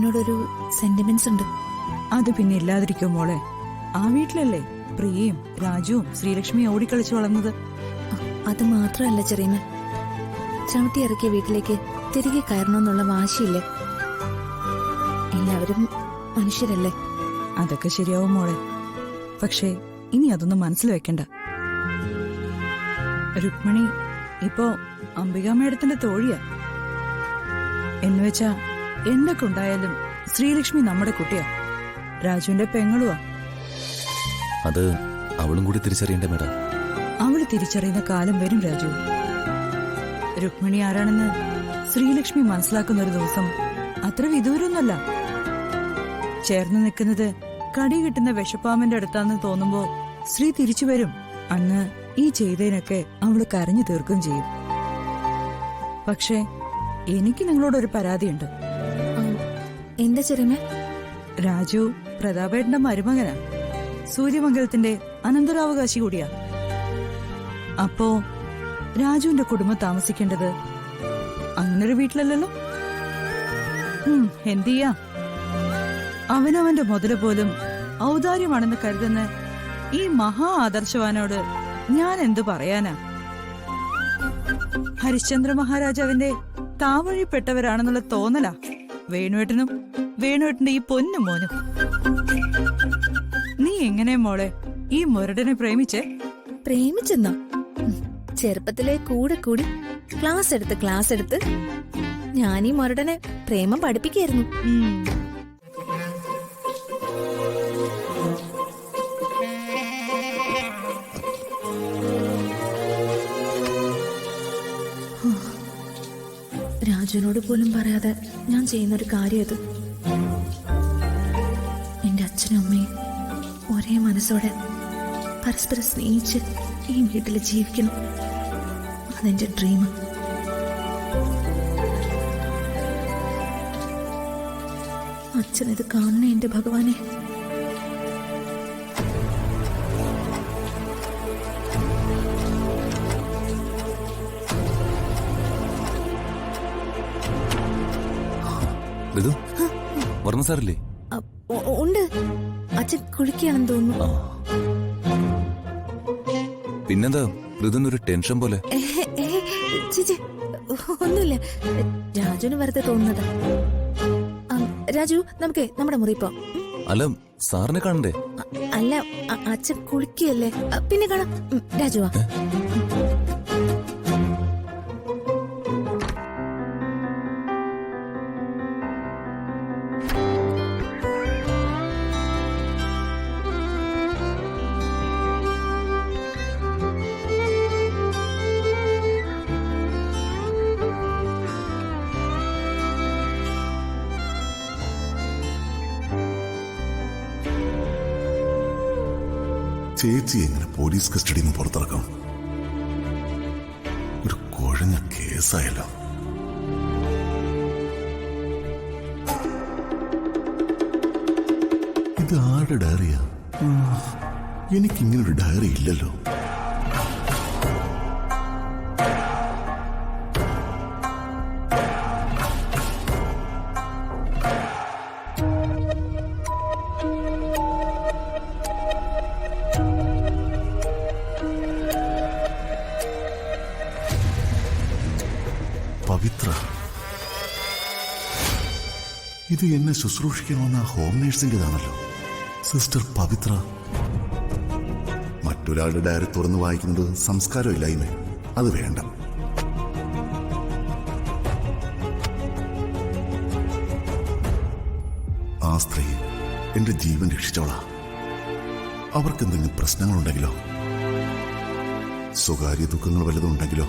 എന്നോടൊരു സെന്റിമെന്റ്സ് ഉണ്ട്. അത് പിന്നെ ഇല്ലാതിരിക്കും മോളെ. ആ വീട്ടിലല്ലേ പ്രിയയും രാജുവും ശ്രീലക്ഷ്മിയും ഓടിക്കളിച്ചു വളർന്നത്. അത് മാത്രമല്ല ചെറിയമ്മ, ചവിട്ടി ഇറക്കിയ വീട്ടിലേക്ക് തിരികെ കയറണമെന്നുള്ള വാശിയില്ലേ. എല്ലാവരും മനുഷ്യരല്ലേ. അതൊക്കെ ശരിയാവും മോളെ. പക്ഷേ ഇനി അതൊന്നും മനസ്സിൽ വെക്കണ്ട. രുക്മിണി ഇപ്പോ അംബികാമേടത്തിന്റെ തോഴിയാ. എന്നുവെച്ചാ എന്തൊക്കെ ഉണ്ടായാലും ശ്രീലക്ഷ്മി നമ്മുടെ കുട്ടിയാ, രാജുവിന്റെ പെങ്ങളുവാ. അത് അവളും കൂടി തിരിച്ചറിയണ്ടേ മേഡം? അവള് തിരിച്ചറിയുന്ന കാലം വരും രാജു. രുക്മിണി ആരാണെന്ന് ശ്രീലക്ഷ്മി മനസ്സിലാക്കുന്ന ഒരു ദിവസം അത്ര വിദൂരൊന്നുമല്ല. ചേർന്ന് നിൽക്കുന്നത് കടി കിട്ടുന്ന വിഷപ്പാമ്പിന്റെ അടുത്താന്ന് തോന്നുമ്പോ ശ്രീ തിരിച്ചു വരും. അന്ന് ഈ ചെയ്തതിനൊക്കെ അവള് കരഞ്ഞു തീർക്കുകയും ചെയ്യും. പക്ഷേ എനിക്ക് നിങ്ങളോടൊരു പരാതിയുണ്ട്. എന്താ ചെറിയമ്മ? രാജു പ്രതാപേട്ടന്റെ മരുമകനാ, സൂര്യമംഗലത്തിന്റെ അനന്തരാവകാശി കൂടിയാ. അപ്പോ രാജുവിന്റെ കുടുംബം താമസിക്കേണ്ടത് അങ്ങനൊരു വീട്ടിലല്ലല്ലോ. എന്തിയാ, അവനവന്റെ മുതല പോലും ഔദാര്യമാണെന്ന് കരുതുന്ന ഈ മഹാ ആദർശവാനോട് ഞാൻ എന്തു പറയാനാ? ഹരിശ്ചന്ദ്ര മഹാരാജാവിന്റെ താവഴിപ്പെട്ടവരാണെന്നുള്ള തോന്നലാ വേണുവേട്ടനും വേണുവേട്ടന്റെ ഈ പൊന്നു മോനും. നീ എങ്ങനെ മോളെ ഈ മുരടനെ പ്രേമിച്ചേ? പ്രേമിച്ചെന്നോ? ചെറുപ്പത്തിലെ കൂടെ കൂടി ക്ലാസ് എടുത്ത് ഞാൻ ഈ മുരടനെ പ്രേമം പഠിപ്പിക്കായിരുന്നു. രാജുവിനോട് പോലും പറയാതെ ഞാൻ ചെയ്യുന്നൊരു കാര്യം ഇത്. എന്റെ അച്ഛനും അമ്മയും ഒരേ മനസ്സോടെ പരസ്പരം സ്നേഹിച്ച് ഈ വീട്ടിൽ ജീവിക്കണം. അതെന്റെ ഡ്രീം. അച്ഛനിത് കാണണേ എന്റെ ഭഗവാനെ. വർണ്ണ സാറില്ലേ? ഉണ്ട്, അച്ഛൻ കുളിക്കുകയാണെന്ന് തോന്നുന്നു. പിന്നെന്താ ഋതുനൊരു ടെൻഷൻ പോലെ? ഒന്നുമില്ല, രാജുവിന് വെറുതെ തോന്നുന്നതാ. രാജു, നമുക്ക് നമ്മുടെ മുറി പോവാം. അല്ല, സാറിനെ കാണണ്ടേ? അല്ല, അച്ഛൻ കുളിക്കുകയല്ലേ, പിന്നെ കാണാം. രാജുവാ. ചേച്ചി എങ്ങനെ പോലീസ് കസ്റ്റഡിയിൽ നിന്ന് പുറത്തിറക്കാം? ഒരു കുഴഞ്ഞ കേസായല്ലോ. ഇത് ആരുടെ ഡയറിയാ? എനിക്കിങ്ങനൊരു ഡയറി ഇല്ലല്ലോ. പവിത്ര, ഇത് എന്നെ ശുശ്രൂഷിക്കണമെന്ന ഹോം നേഴ്സിന്റേതാണല്ലോ. സിസ്റ്റർ പവിത്ര. മറ്റൊരാളുടെ ഡയറി തുറന്നു വായിക്കുന്നത് സംസ്കാരമില്ലായ്മ. അത് വേണ്ട. ആ സ്ത്രീ എന്റെ ജീവൻ രക്ഷിച്ചോളാം. അവർക്കെന്തെങ്കിലും പ്രശ്നങ്ങളുണ്ടെങ്കിലോ സ്വകാര്യ ദുഃഖങ്ങൾ വല്ലതും ഉണ്ടെങ്കിലോ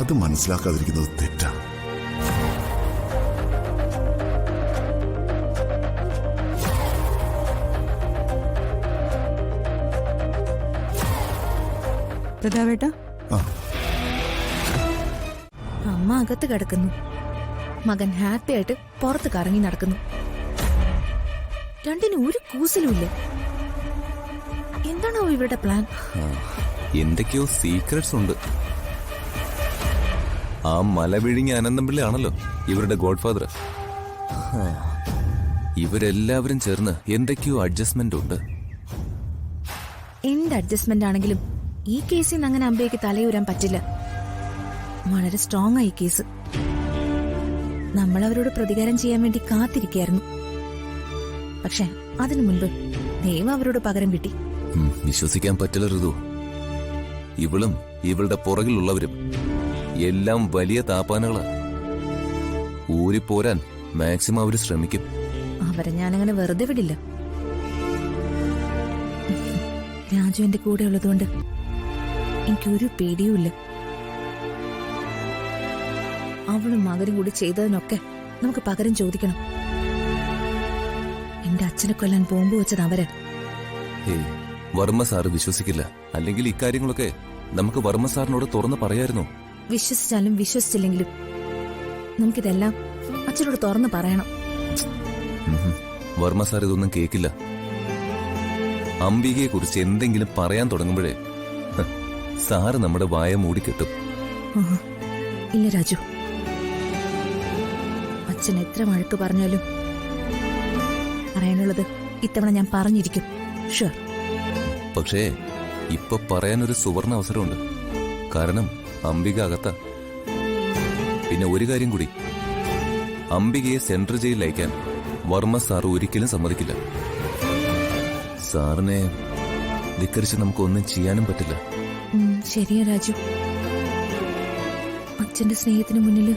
അത് മനസ്സിലാക്കാതിരിക്കുന്നത് തെറ്റാ. പ്രതാപേട്ട, അമ്മ അകത്ത് കിടക്കുന്നു. മകൻ ഹാപ്പി ആയിട്ട് പുറത്ത് കറങ്ങി നടക്കുന്നു. രണ്ടിനും ഒരു കൂസലുമില്ല. എന്താണോ ഇവരുടെ പ്ലാൻ? എന്തൊക്കെയോ സീക്രട്സ് ഉണ്ട്. ആ മല വിഴിഞ്ഞ അനന്തംപിള്ളയാണല്ലോ ഇവരുടെ ഗോഡ് ഫാദർ. ഇവരെല്ലാവരും ചേർന്ന് എന്തൊക്കെയോ അഡ്ജസ്റ്റ്മെന്റ് ഉണ്ട്. എന്ത് അഡ്ജസ്റ്റ്മെന്റ് ആണെങ്കിലും ഈ കേസിൽ നിന്ന് അങ്ങനെ അമ്പയ്ക്ക് തലയൂരാൻ പറ്റില്ല. വളരെ സ്ട്രോങ് ആയി കേസ്. നമ്മൾ അവരോട് പ്രതികാരം ചെയ്യാൻ വേണ്ടി കാത്തിരിക്കായിരുന്നു. പക്ഷെ അതിനു മുൻപ് ദൈവം അവരോട് പകരം കിട്ടി. വിശ്വസിക്കാൻ പറ്റില്ല ഋതു. ഇവളും ഇവളുടെ പുറകിലുള്ളവരും എല്ലാം വലിയ താപ്പാനകളാ. ഊരിപ്പോരാൻ മാക്സിമം അവര് ശ്രമിക്കും. അവരെ ഞാനങ്ങനെ വെറുതെ വിടില്ല. രാജു എന്റെ കൂടെ ഉള്ളതുകൊണ്ട് എനിക്കൊരു പേടിയുമില്ല. അവളും മകനും കൂടി ചെയ്തതിനൊക്കെ നമുക്ക് പകരം ചോദിക്കണം. എന്റെ അച്ഛനെ കൊല്ലാൻ ബോംബ് വെച്ചത് അവര്. ഏയ്, വർമ്മ സാറ് വിശ്വസിക്കില്ല. അല്ലെങ്കിൽ ഇക്കാര്യങ്ങളൊക്കെ നമുക്ക് വർമ്മ സാറിനോട് തുറന്ന് പറയായിരുന്നു. വിശ്വസിച്ചാലും വിശ്വസിച്ചില്ലെങ്കിലും നമുക്കിതെല്ലാം അച്ഛനോട് തുറന്ന് പറയണം. വർമ്മ സാർ ഇതൊന്നും കേക്കില്ല. അംബികയെ കുറിച്ച് എന്തെങ്കിലും പറയാൻ തുടങ്ങുമ്പോഴേ സാറ് നമ്മുടെ വായ മൂടിക്കെട്ടും. ഇല്ല രാജു, അച്ഛൻ എത്ര വഴക്ക് പറഞ്ഞാലും പറയാനുള്ളത് ഇത്തവണ ഞാൻ പറഞ്ഞിരിക്കും. ഷുവർ. പക്ഷേ ഇപ്പൊ പറയാനൊരു സുവർണ അവസരമുണ്ട്. കാരണം അംബിക അകത്ത. പിന്നെ ഒരു കാര്യം കൂടി, അംബികയെ സെൻട്രൽ ജയിലിൽ അയക്കാൻ വർമ്മ സാർ ഒരിക്കലും സമ്മതിക്കില്ല. സാറിനെ ധിക്കരിച്ച് നമുക്കൊന്നും ചെയ്യാനും പറ്റില്ല. ശരിയാ രാജു. അച്ഛന്റെ സ്നേഹത്തിന് മുന്നിൽ